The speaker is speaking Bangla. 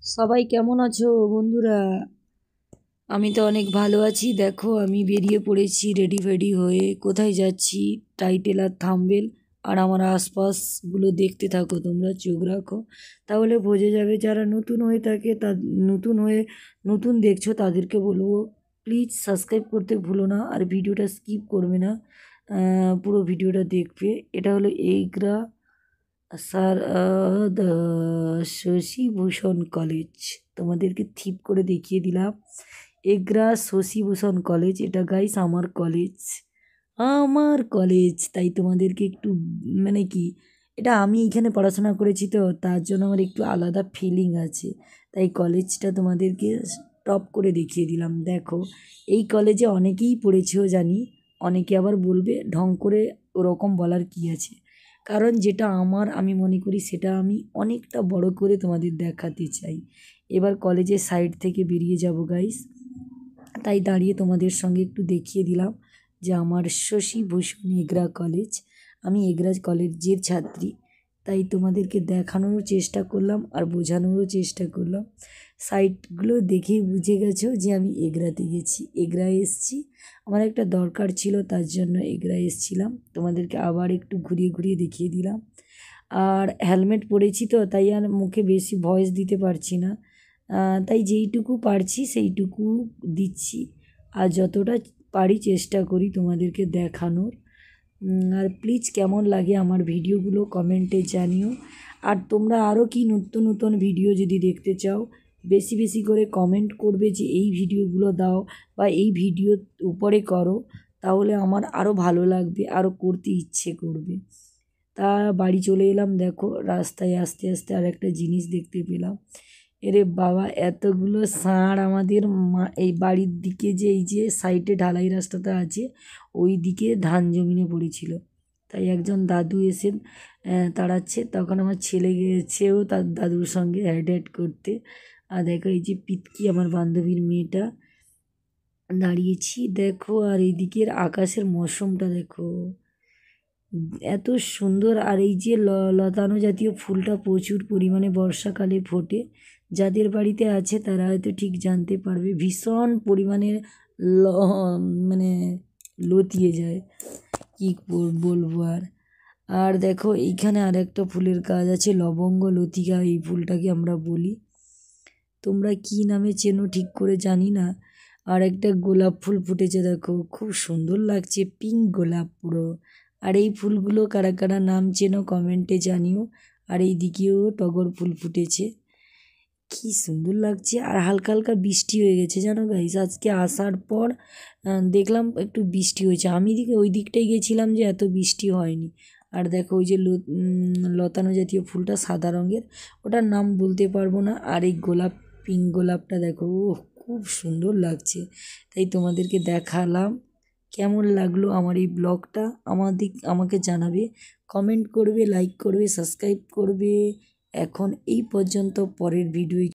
সবাই কেমন আছো বন্ধুরা? আমি তো অনেক ভালো আছি। দেখো আমি বেরিয়ে পড়েছি রেডি ফেডি হয়ে। কোথায় যাচ্ছি টাইটেল আর থাম্বনেল আর আমার আশপাশগুলো দেখতে থাকো, তোমরা চোখ রাখো, তাহলে বোঝা যাবে। যারা নতুন হয়ে থাকে নতুন দেখছো তাদেরকে বলবো প্লিজ সাবস্ক্রাইব করতে ভুলো না, আর ভিডিওটা স্কিপ করবে না, পুরো ভিডিওটা দেখবে। এটা হলো এইগ্রা স্যার শশীভূষণ কলেজ। তোমাদেরকে থিপ করে দেখিয়ে দিলাম এগ্রা শশীভূষণ কলেজ। এটা গাইস আমার কলেজ তাই তোমাদেরকে একটু মানে কি, এটা আমি এখানে পড়াশোনা করেছি তো তার জন্য আমার একটু আলাদা ফিলিং আছে, তাই কলেজটা তোমাদেরকে টপ করে দেখিয়ে দিলাম। দেখো এই কলেজে অনেকেই পড়েছেও জানি, অনেকে আবার বলবে ঢং করে, ওরকম বলার কি আছে, কারণ যেটা আমার আমি মনে করি সেটা আমি অনেকটা বড় করে তোমাদের দেখাতে চাই। এবার কলেজের সাইড থেকে বেরিয়ে যাব গাইস, তাই দাঁড়িয়ে তোমাদের সঙ্গে একটু দেখিয়ে দিলাম যে আমার শশীভূষণ এগ্রা কলেজ। আমি এগ্রা কলেজের ছাত্রী, তাই তোমাদেরকে দেখানোরও চেষ্টা করলাম আর বোঝানোরও চেষ্টা করলাম। সাইটগুলো দেখেই বুঝে গেছো যে আমি এগ্রাতে গেছি, এগ্রায় এসেছি। আমার একটা দরকার ছিল তার জন্য এগ্রায় এসেছিলাম। তোমাদেরকে আবার একটু ঘুরিয়ে ঘুরিয়ে দেখিয়ে দিলাম। আর হেলমেট পরেছি তো তাই আর মুখে বেশি ভয়েস দিতে পারছি না, তাই যেইটুকু পারছি সেইটুকু দিচ্ছি, আর যতটা পারি চেষ্টা করি তোমাদেরকে দেখানোর। আর প্লিজ কেমন লাগে আমার ভিডিওগুলো কমেন্টে জানিও। আর তোমরা আরও কি নতুন নতুন ভিডিও যদি দেখতে চাও বেশি বেশি করে কমেন্ট করবে যে এই ভিডিওগুলো দাও বা এই ভিডিও উপরে করো, তাহলে আমার আরও ভালো লাগবে, আরও করতে ইচ্ছে করবে। তা বাড়ি চলে এলাম। দেখো রাস্তায় আস্তে আস্তে আর একটা জিনিস দেখতে পেলাম। এরে বাবা, এতগুলো ষাঁড় আমাদের এই বাড়ির দিকে যে এই যে সাইডে ঢালাই রাস্তাটা আছে ওই দিকে ধান জমিনে পড়েছিল, তাই একজন দাদু এসে তাড়াচ্ছে। তখন আমার ছেলে গিয়েছেও তার দাদুর সঙ্গে হ্যাড হ্যাড করতে। আর দেখো এই যে পিতকি আমার বান্ধবীর মেয়েটা দাঁড়িয়েছি দেখো, আর এইদিকের আকাশের মৌসমটা দেখো এত সুন্দর। আর এই যে লতানো জাতীয় ফুলটা প্রচুর পরিমাণে বর্ষাকালে ফোটে, যাদের বাড়িতে আছে তারা হয়তো ঠিক জানতে পারবে। ভীষণ পরিমাণে ল মানে লতিয়ে যায়, কী বলবো আর। আর দেখো এইখানে আর একটা ফুলের গাছ আছে লবঙ্গ লতিকা, এই ফুলটাকে আমরা বলি, তোমরা কি নামে চেনো ঠিক করে জানি না। আর একটা গোলাপ ফুল ফুটেছে দেখো, খুব সুন্দর লাগছে, পিঙ্ক গোলাপ পুরো। আর এই ফুলগুলো কারা কারা নাম চেনো কমেন্টে জানিও। আর এই দিকেও টগর ফুল ফুটেছে, কি সুন্দর লাগছে। আর হালকা হালকা বৃষ্টি হয়ে গেছে জানো গাইস, আজকে আসার পর দেখলাম একটু বৃষ্টি হয়েছে। আমি ওই দিকটায় গেছিলাম যে এত বৃষ্টি হয়নি। আর দেখো ওই যে লতানো জাতীয় ফুলটা সাদা রঙের, ওটার নাম বলতে পারবো না। আর এই গোলাপ, পিঙ্ক গোলাপটা দেখো, ও খুব সুন্দর লাগছে, তাই তোমাদেরকে দেখালাম। কেমন লাগলো আমার এই ব্লগটা আমাকে জানাবে, কমেন্ট করবে, লাইক করবে, সাবস্ক্রাইব করবে। এখন এই পর্যন্ত, পরের ভিডিও